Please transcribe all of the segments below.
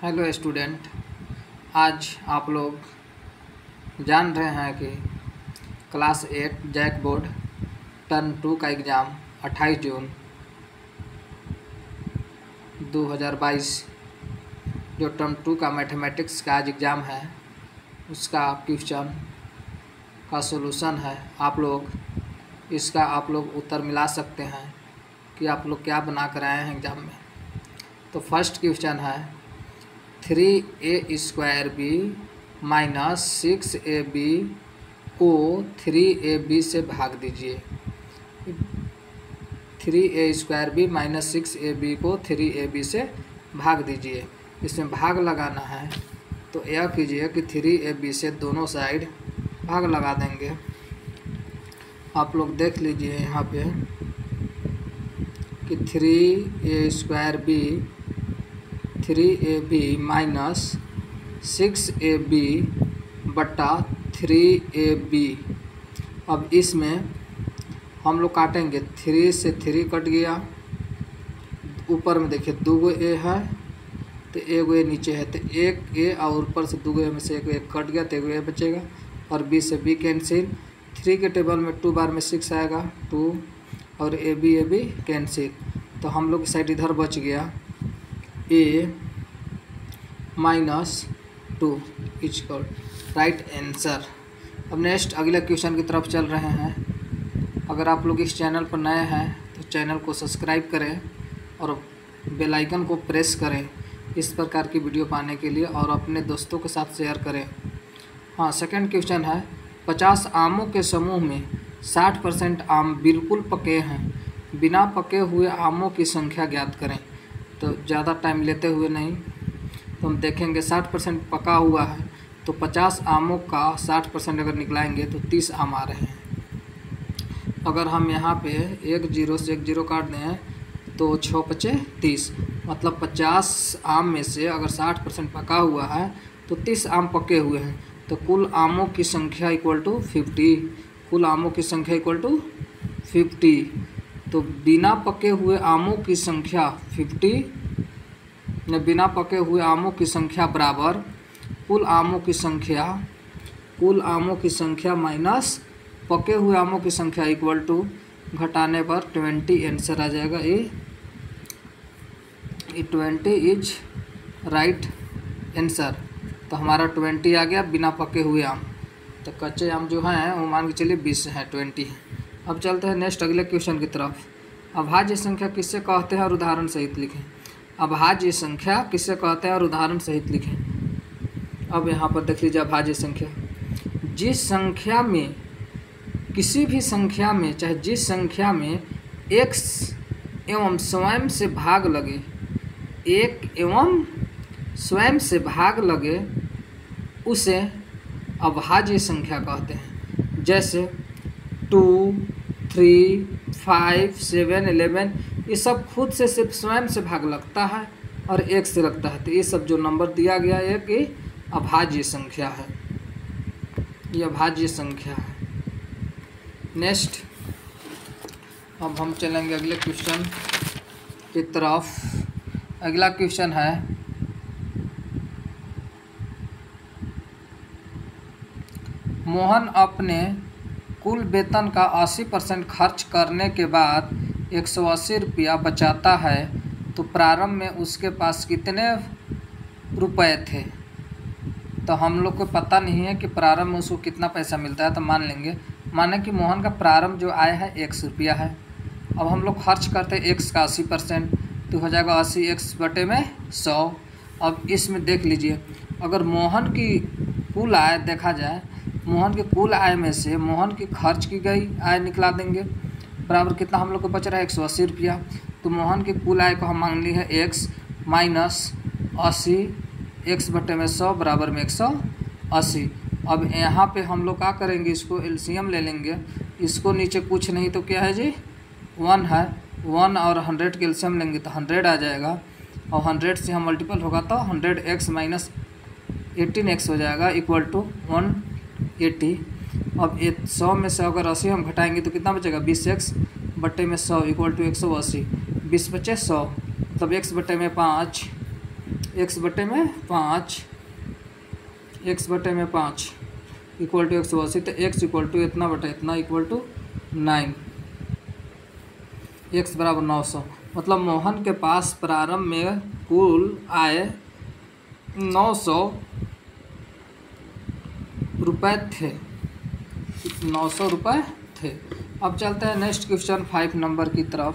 Hello student. आज आप लोग जान रहे हैं कि क्लास 8 जैक बोर्ड टर्म 2 का एग्ज़ाम 28 जून 2022 जो टर्म 2 का मैथमेटिक्स का आज एग्ज़ाम है उसका क्वेश्चन का सॉल्यूशन है। आप लोग उत्तर मिला सकते हैं कि आप लोग क्या बना कर आए हैं एग्ज़ाम में। तो फर्स्ट क्वेश्चन है 3a² माइनस 6ab को 3ab से भाग दीजिए। 3a² माइनस 6ab को 3ab से भाग दीजिए। इसमें भाग लगाना है तो यह कीजिए कि 3ab से दोनों साइड भाग लगा देंगे। आप लोग देख लीजिए यहाँ पे कि 3ab माइनस 6ab बटा 3ab। अब इसमें हम लोग काटेंगे, 3 से 3 कट गया, ऊपर में देखिए 2 a है तो 1 a नीचे है तो 1 a और ऊपर से 2 a में से 1 a कट गया तो 1 a बचेगा और b से b कैंसिल। 3 के टेबल में 2 बार में 6 आएगा 2 और a b कैंसिल। तो हम लोग की साइड इधर बच गया a minus 2 equal right answer. अब नेक्स्ट अगले क्वेश्चन की तरफ चल रहे हैं। अगर आप लोग इस चैनल पर नए हैं तो चैनल को सब्सक्राइब करें और बेल आइकन को प्रेस करें इस प्रकार की वीडियो पाने के लिए और अपने दोस्तों के साथ शेयर करें। हाँ, सेकंड क्वेश्चन है 50 आमों के समूह में 60% आम बिल्कुल पके हैं। बिना पके हुए आमों की संख्या ज्ञात करें। तो ज़्यादा टाइम लेते हुए नहीं तो हम देखेंगे 60% पका हुआ है तो 50 आमों का 60% अगर निकलाएंगे तो 30 आम आ रहे हैं। अगर हम यहाँ पे 1 0 से 1 0 काट दें तो 6 5 30, मतलब 50 आम में से अगर 60% पका हुआ है तो 30 आम पके हुए हैं तो कुल आमों की संख्या इक्वल टू 50। कुल आमों की संख्या इक्वल टू 50। तो बिना पके हुए आमों की संख्या 50 बिना पके हुए आमों की संख्या बराबर कुल आमों की संख्या माइनस पके हुए आमों की संख्या इक्वल टू घटाने पर 20 आंसर आ जाएगा। ये 20 इज राइट आंसर। तो हमारा 20 आ गया बिना पके हुए आम। तो कच्चे आम जो हैं वो मान के चलिए 20 है, 20 है। अब चलते हैं नेक्स्ट अगले क्वेश्चन की तरफ। अभाज्य संख्या किससे कहते हैं और उदाहरण सहित लिखें। अभाज्य संख्या किससे कहते हैं और उदाहरण सहित लिखें। अब यहाँ पर देख लीजिए अभाज्य संख्या, जिस संख्या में किसी भी संख्या में चाहे जिस संख्या में x एवं स्वयं से भाग लगे, एक एवं स्वयं से भाग लगे उसे अभाज्य संख्या कहते हैं। जैसे 2 3 5 7 11 ये सब खुद से सिर्फ स्वयं से भाग लगता है और एक से लगता है। तो ये सब जो नंबर दिया गया है कि अभाज्य संख्या है, ये अभाज्य संख्या है। नेक्स्ट अब हम चलेंगे अगले क्वेश्चन की तरफ। अगला क्वेश्चन है मोहन अपने कुल वेतन का 80% खर्च करने के बाद 180 रुपया बचाता है तो प्रारंभ में उसके पास कितने रुपए थे। तो हम लोग को पता नहीं है कि प्रारंभ में उसको कितना पैसा मिलता है। तो माने कि मोहन का प्रारंभ जो आय है 100 रुपया है। अब हम लोग खर्च करते हैं x का 80% तो हो जाएगा 80 x बटे में 100। अब इसमें देख लीजिए अगर मोहन की कुल आय देखा जाए, मोहन के कुल आय में से मोहन की खर्च की गई आय निकला देंगे बराबर कितना हम लोग को बच रहा है 180 रुपया। तो मोहन की कुल आय को हम मान ली है x माइनस 80 x बटे में 100 बराबर में 180। अब यहाँ पे हम लोग क्या करेंगे, इसको एलसीएम ले लेंगे। इसको नीचे कुछ नहीं तो क्या है जी 1 है, 1 और 100 के एलसीएम लेंगे तो 100 आ जाएगा और 100 से हम मल्टीपल होगा तो 100x माइनस 18x हो जाएगा इक्वल टू 180। अब 100 में से अगर 80 हम घटाएंगे तो कितना बचेगा 20x बटे में 100 इक्वल टू 180। 20 बचे 100 मतलब x बटे में 5 x बटे में 5 इक्वल टू 180, तो x इक्वल टू इतना बटे इतना इक्वल टू 9, x बराबर 900। मतलब मोहन के पास प्रारंभ में कुल आय 900 रुपये थे, 900 रुपये थे। अब चलते हैं नेक्स्ट क्वेश्चन 5 नंबर की तरफ।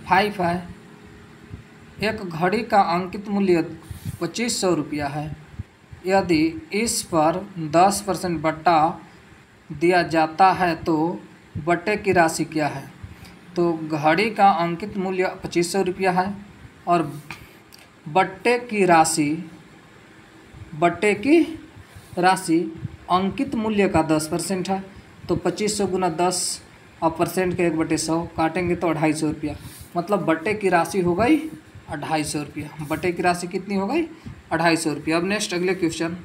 5 है, एक घड़ी का अंकित मूल्य 2500 रुपया है। यदि इस पर 10% बट्टा दिया जाता है तो बट्टे की राशि क्या है? तो घड़ी का अंकित मूल्य 2500 रुपया है और बट्टे की राशि अंकित मूल्य का 10% है। तो 2500 गुना 10 और परसेंट के 1/100 काटेंगे तो 250 रुपया। मतलब बट्टे की राशि हो गई 250 रुपया। बट्टे की राशि कितनी हो गई? 250 रुपया। अब नेक्स्ट अगले क्वेश्चन,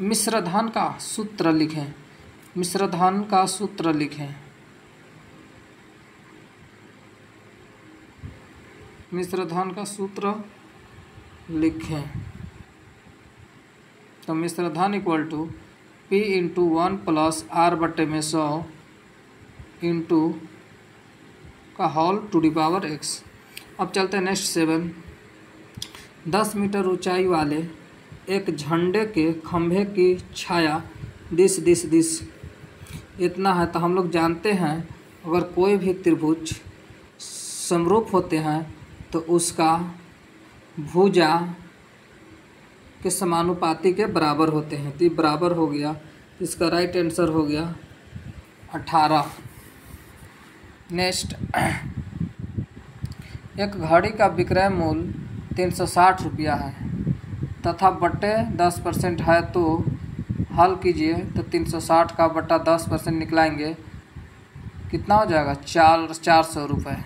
मिश्रधन का सूत्र लिखें। मिश्रधन का सूत्र लिखें। मिश्रधन का सूत्र लिखें। तो मिश्रधन equal to P into 1 plus R बटे में 100 इंटू का whole to the power x। अब चलते हैं नेक्स्ट 7। 10 मीटर ऊंचाई वाले एक झंडे के खंभे की छाया दिस इतना है। तो हम लोग जानते हैं अगर कोई भी त्रिभुज समरूप होते हैं तो उसका भुजा के समानुपाती के बराबर होते हैं। तो ये बराबर हो गया, इसका राइट आंसर हो गया 18। नेक्स्ट, एक घड़ी का विक्रय मूल्य 360 रुपया है तथा बट्टे 10% है। तो हल कीजिए। तो 360 का बट्टा 10% निकलाएंगे, कितना हो जाएगा? 400 रुपये।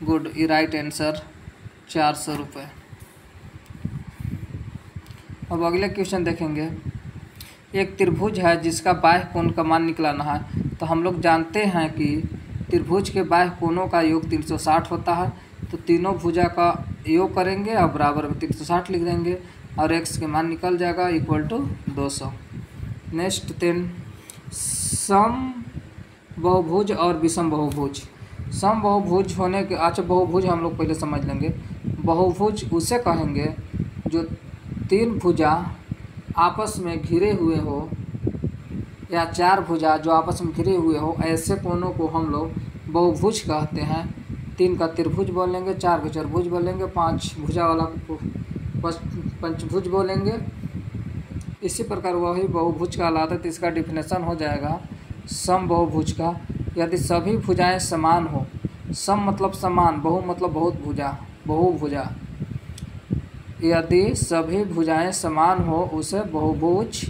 गुड, ये राइट आंसर 400 रुपये। अब अगले क्वेश्चन देखेंगे। एक त्रिभुज है जिसका बाह्य कोण का मान निकालना है। तो हम लोग जानते हैं कि त्रिभुज के बाह्य कोणों का योग 360 होता है। तो तीनों भुजा का योग करेंगे और बराबर में 360 लिख देंगे और x के मान निकल जाएगा इक्वल टू 200। नेक्स्ट 10, सम बहुभुज और विषम बहुभुज। सम बहुभुज होने के, अच्छा बहुभुज हम लोग पहले समझ लेंगे। बहुभुज उसे कहेंगे जो 3 भुजा आपस में घिरे हुए हो या 4 भुजा जो आपस में घिरे हुए हो, ऐसे कोणों को हम लोग बहुभुज कहते हैं। 3 का त्रिभुज बोलेंगे, 4 का चतुर्भुज बोलेंगे, 5 भुजा वाला को पंचभुज बोलेंगे। इसी प्रकार वही बहुभुज कहलाता है। तो इसका डिफिनेशन हो जाएगा सम बहुभुज का, यदि सभी भुजाएं समान हो। सम मतलब समान, बहु मतलब बहुत भुजा, बहुभुजा। यदि सभी भुजाएं समान हो उसे बहुभुज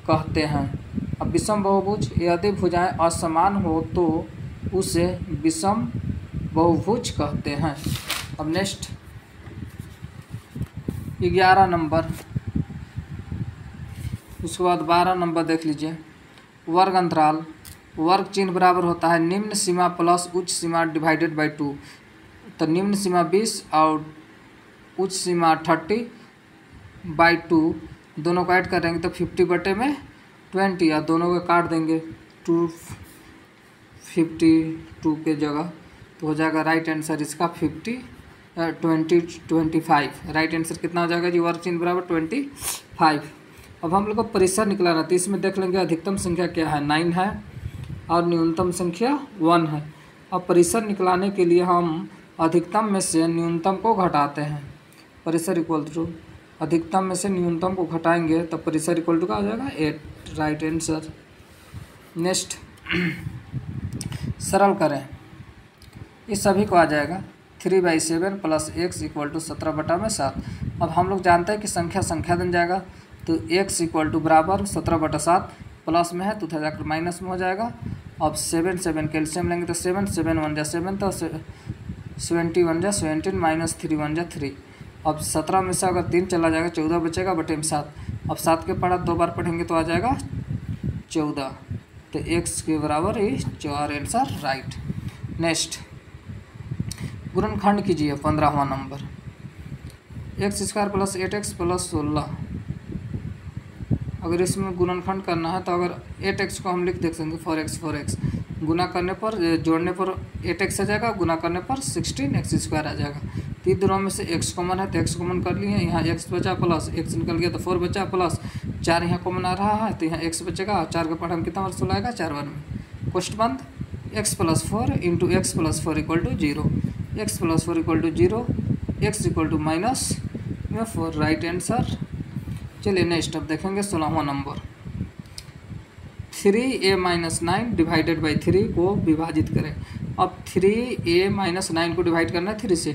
कहते हैं। अब विषम बहुभुज, यदि भुजाएं असमान हो तो उसे विषम बहुभुज कहते हैं। अब नेक्स्ट 11 नंबर, उसके बाद 12 नंबर देख लीजिए। वर्ग अंतराल, वर्ग चिन्ह बराबर होता है निम्न सीमा प्लस उच्च सीमा डिवाइडेड बाई 2। तो निम्न सीमा 20 और उच्च सीमा 30/2, दोनों का ऐड करेंगे तो 50 बटे में 20 या दोनों को काट देंगे 252 के जगह। तो हो जाएगा राइट आंसर इसका 25। राइट आंसर कितना हो जाएगा जी? वर्ग चिन्ह बराबर 25। अब हम लोग को परिसर निकलाना, तो इसमें देख लेंगे अधिकतम संख्या क्या है, 9 है और न्यूनतम संख्या 1 है। अब परिसर निकलाने के लिए हम अधिकतम में से न्यूनतम को घटाते हैं। परिसर इक्वल टू अधिकतम में से न्यूनतम को घटाएंगे तो परिसर इक्वल टू का आ जाएगा 8, राइट आंसर। नेक्स्ट सरल करें, इस सभी को आ जाएगा 3/7 प्लस x इक्वल टू 17/7। अब हम लोग जानते हैं कि संख्या बन जाएगा। तो x इक्वल टू बराबर 17/7 प्लस में है तो उधर जाकर माइनस में हो जाएगा। अब 7 कैल्शियम लेंगे तो 7 1 जा 7 तो 71 जा 17 माइनस 3 1 जा 3। अब 17 में से अगर 3 चला जाएगा 14 बचेगा बटे में 7। अब 7 के पढ़ा 2 बार पढ़ेंगे तो आ जाएगा 14। तो x के बराबर ही 4 आंसर राइट। नेक्स्ट गुणनखंड कीजिए 15वां number. X square plus 8x plus 16। अगर इसमें गुणनखंड करना है तो अगर 8x को हम लिख देख सकते 4x गुना करने पर जोड़ने पर 8x आ जाएगा, गुना करने पर 16x स्क्वायर आ जाएगा। तीन दोनों में से x कॉमन है तो x कॉमन कर लिए, यहाँ x बचा प्लस x निकल गया तो 4 बचा प्लस 4 यहाँ कॉमन आ रहा है तो यहाँ x बचेगा। 4 का पढ़ा कितना बार 16 आएगा 4 बार में। क्वेश्चन बंद। x plus 4 into x plus 4 equal to 0, x plus 4 equal to 0, x equal to -4 right answer. चलिए नेक्स्ट अब देखेंगे 16वां नंबर। 3a-9 डिवाइडेड बाई 3 को विभाजित करें। अब 3a-9 को डिवाइड करना है 3 से,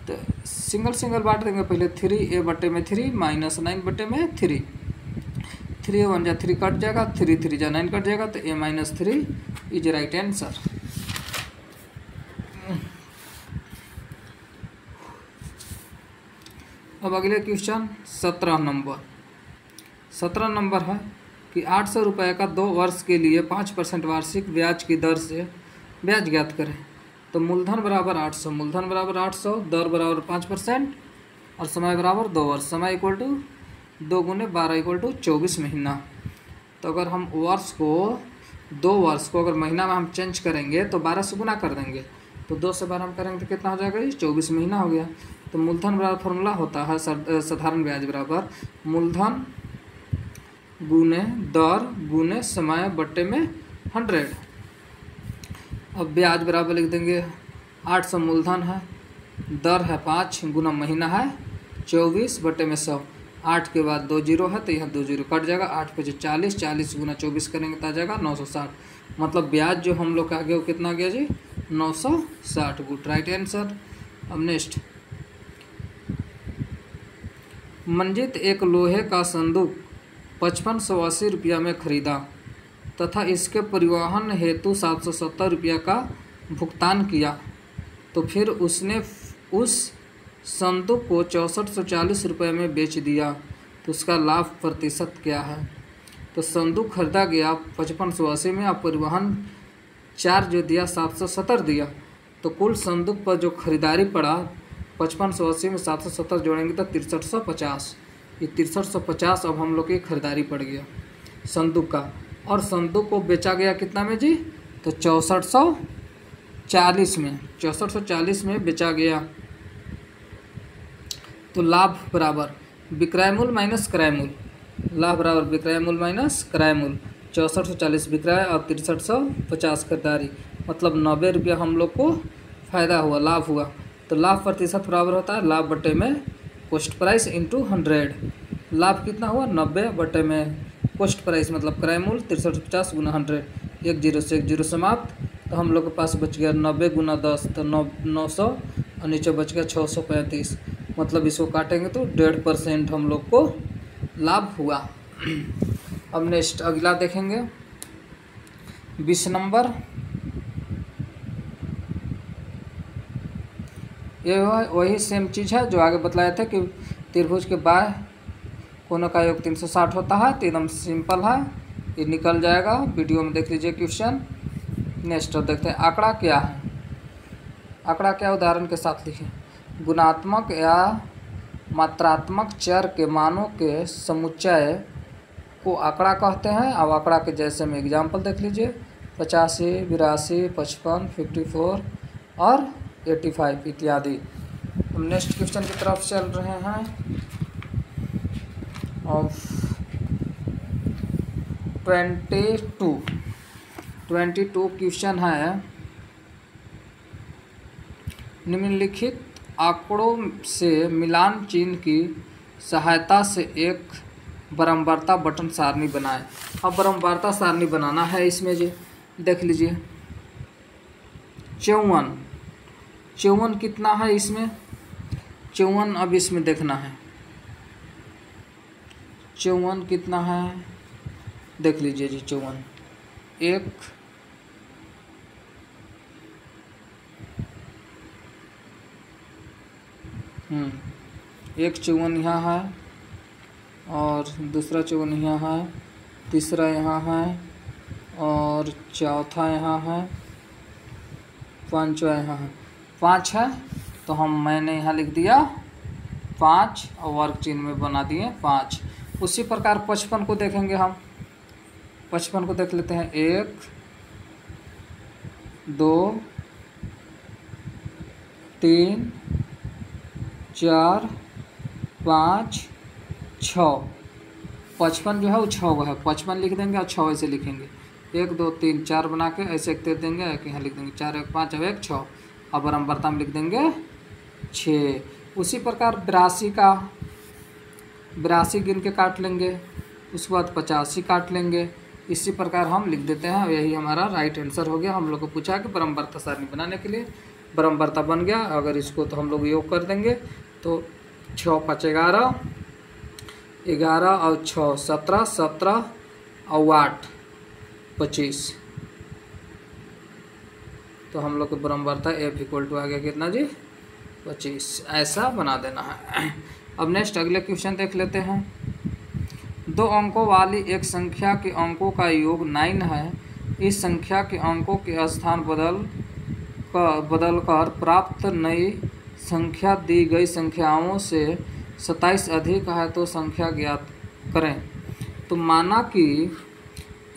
तो सिंगल बांट देंगे पहले। 3a बटे में 3 -9 बटे में 3, 3 1 जा 3 कट जाएगा, 3 3 जा 9 कट जाएगा, तो a-3 इज राइट आंसर। अब अगले क्वेश्चन 17 नंबर है कि 800 रुपये का 2 वर्ष के लिए 5% वार्षिक ब्याज की दर से ब्याज ज्ञात करें। तो मूलधन बराबर 800, दर बराबर 5% और समय बराबर 2 वर्ष। समय इक्वल टू 2 गुने 12 इक्वल टू 24 महीना। तो अगर हम वर्ष को 2 वर्ष को अगर महीना में हम चेंज करेंगे तो 12 से गुना कर देंगे, तो 2 से 12 हम करेंगे तो कितना हो जाएगा, 24 महीना हो गया। तो मूलधन बराबर फॉर्मूला होता है साधारण ब्याज बराबर मूलधन गुने दर गुने समय बट्टे में 100। अब ब्याज बराबर लिख देंगे 800 मूलधन है, दर है 5 गुना महीना है 24 बट्टे में 100। 8 के बाद 2 जीरो है तो यहाँ 2 जीरो कट जाएगा। 8 पे 40, 40 गुना 24 करेंगे तो आ जाएगा 960। मतलब ब्याज जो हम लोग का आगे वो कितना गया जी, 960। Good right answer. अब नेक्स्ट, मंजित एक लोहे का संदूक 5580 रुपया में खरीदा तथा इसके परिवहन हेतु 770 रुपया का भुगतान किया, तो फिर उसने उस संदूक को 6440 रुपये में बेच दिया, तो उसका लाभ प्रतिशत क्या है। तो संदूक खरीदा गया 5580 में, आप परिवहन चार्ज जो दिया 770 दिया, तो कुल संदूक पर जो खरीदारी पड़ा 5580 में 770 जोड़ेंगे तो 6350। ये 6350 अब हम लोग की खरीदारी पड़ गया संदूक का। और संदूक को बेचा गया कितना में जी, तो 6440 में, 6440 में बेचा गया। तो लाभ बराबर विक्रय मूल्य माइनस क्रय मूल्य, लाभ बराबर विक्रय मूल्य माइनस क्रय मूल्य। 6440 विक्रय और 6350 खरीदारी, मतलब 90 रुपया हम लोग को फ़ायदा हुआ, लाभ हुआ। तो लाभ प्रतिशत बराबर होता है लाभ बटे में कॉस्ट प्राइस इंटू 100। लाभ कितना हुआ 90 बटे में कॉस्ट प्राइस मतलब क्रय मूल्य 6350 गुना 100। 1 जीरो से 1 जीरो समाप्त। तो हम लोग के पास बच गया 90 गुना 10 तो 900 और नीचे बच गया 635। मतलब इसको काटेंगे तो 1.5% हम लोग को लाभ हुआ। अब नेक्स्ट अगला देखेंगे 20 नंबर। ये वही सेम चीज़ है जो आगे बतलाया था कि त्रिभुज के बाएं कोनों का योग 360 होता है। तो एकदम सिंपल है, ये निकल जाएगा। वीडियो में देख लीजिए क्वेश्चन। नेक्स्ट देखते हैं आंकड़ा क्या है। आंकड़ा क्या उदाहरण के साथ लिखें। गुणात्मक या मात्रात्मक चर के मानों के समुच्चय को आंकड़ा कहते हैं। अब आंकड़ा के जैसे में एग्जाम्पल देख लीजिए 85, 82, 55, 54 और 85 इत्यादि। हम नेक्स्ट क्वेश्चन की तरफ चल रहे हैं। और 22 क्वेश्चन है। निम्नलिखित आंकड़ों से मिलान चिन्ह की सहायता से एक बरम्बारता बटन सारणी बनाएं। अब बरम्बारता सारणी बनाना है इसमें जी देख लीजिए 54 कितना है इसमें 54। अब इसमें देखना है 54 कितना है देख लीजिए जी 54 एक एक 54 यहाँ है और दूसरा 54 यहाँ है, तीसरा यहाँ है और चौथा यहाँ है, पांचवा यहाँ है। 5 है तो मैंने यहाँ लिख दिया 5 और वर्ग चिन्ह में बना दिए 5। उसी प्रकार 55 को देखेंगे हम। 55 को देख लेते हैं। 1 2 3 4 5 6। 55 जो है वो 6 है, 55 लिख देंगे और 6 ऐसे लिखेंगे। 1 2 3 4 बना के ऐसे एक दे देंगे, एक यहाँ लिख देंगे 4 1 5 अब 1 6। अब बराबरता में लिख देंगे 6। उसी प्रकार 82 का 82 गिन के काट लेंगे, उसके बाद 85 काट लेंगे। इसी प्रकार हम लिख देते हैं। यही हमारा राइट आंसर हो गया। हम लोग को पूछा कि बराबरता सारणी बनाने के लिए बराबरता बन गया। अगर इसको तो हम लोग योग कर देंगे तो 6 5 11, 11 और 6 17, 17 और 8 25। तो हम लोग को बराबरता F = आ गया कितना जी 25। ऐसा बना देना है। अब नेक्स्ट अगले क्वेश्चन देख लेते हैं। 2 अंकों वाली एक संख्या के अंकों का योग 9 है। इस संख्या के अंकों के स्थान बदलकर प्राप्त नई संख्या दी गई संख्याओं से 27 अधिक है तो संख्या ज्ञात करें। तो माना कि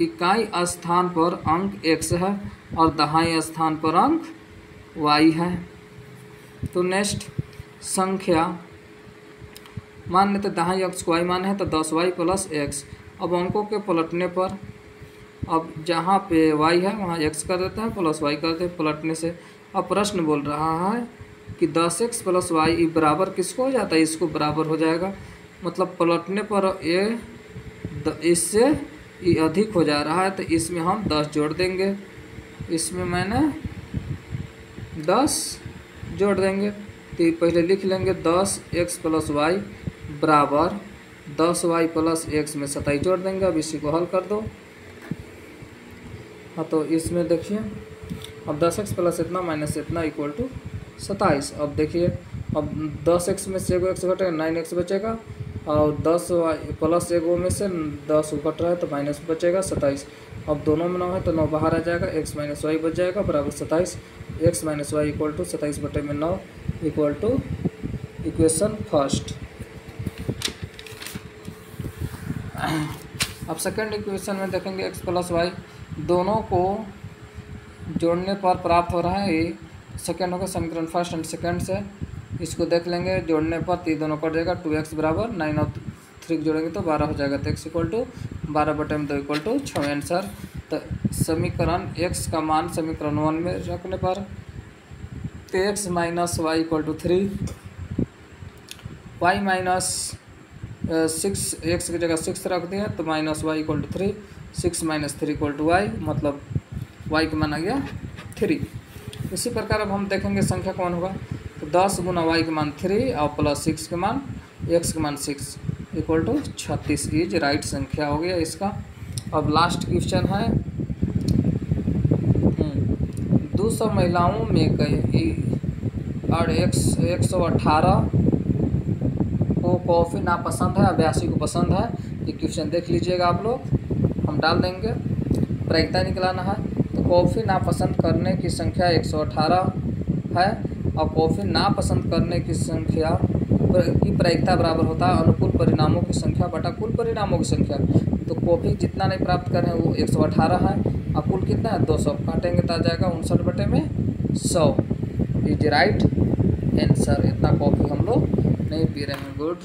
इकाई स्थान पर अंक x है और दहाई स्थान पर अंक y है। तो नेक्स्ट संख्या मान लेते दहाई अक्ष को y मान है तो 10y + x। अब अंकों के पलटने पर अब जहाँ पे y है वहाँ x कर देते हैं +y कर देते हैं पलटने से। अब प्रश्न बोल रहा है कि 10x + y बराबर किसको हो जाता है, इसको बराबर हो जाएगा। मतलब पलटने पर इससे ये अधिक हो जा रहा है तो इसमें हम 10 जोड़ देंगे। इसमें मैंने 10 जोड़ देंगे। तो पहले लिख लेंगे 10x + y बराबर 10y + x में 27 जोड़ देंगे। अब इसी को हल कर दो। हाँ तो इसमें देखिए अब 10x + इतना माइनस इतना = 27। अब देखिए अब 10x में से 1 घटेगा 9x बचेगा और 10y + 1 में से 10 घट रहा है तो माइनस बचेगा 27। अब दोनों में 9 है तो 9 बाहर आ जाएगा, x - y बच जाएगा बराबर 27। x - y = 27/9 = equation first. अब सेकंड इक्वेशन में देखेंगे x + y दोनों को जोड़ने पर प्राप्त हो रहा है। ये सेकंड होगा समीकरण फर्स्ट एंड सेकंड से। इसको देख लेंगे जोड़ने पर तो दोनों कट जाएगा। 2x बराबर 9 और 3 जोड़ेंगे तो 12 हो जाएगा। तो x = 12/2 = 6 आंसर। तो समीकरण x का मान समीकरण 1 में रखने पर तो x - y = 3, y - 6 x की जगह 6 रख दिए तो -y = 3, 6 - 3 = y, मतलब y का मान आ गया 3। इसी प्रकार अब हम देखेंगे संख्या कौन होगा। तो 10 × y का मान 3 और +6 के मान x का मान 6 = 36 इज राइट संख्या हो गया इसका। अब लास्ट क्वेश्चन है 200 महिलाओं में कई और 118 को कॉफ़ी नापसंद है, 82 को पसंद है। ये क्वेश्चन देख लीजिएगा आप लोग। हम डाल देंगे प्रायिकता निकालना है। तो कॉफ़ी नापसंद करने की संख्या 118 है और कॉफ़ी नापसंद करने की संख्या की प्रायिकता बराबर होता है अनुकूल परिणामों की संख्या बटा कुल परिणामों की संख्या। तो कॉफ़ी जितना नहीं प्राप्त कर रहे हैं वो 118 है और कुल कितना है 200। काटेंगे तो आ जाएगा 59/100 इज राइट आंसर। इतना कॉफ़ी हम लोग नहीं पी रहे हैं। गुड।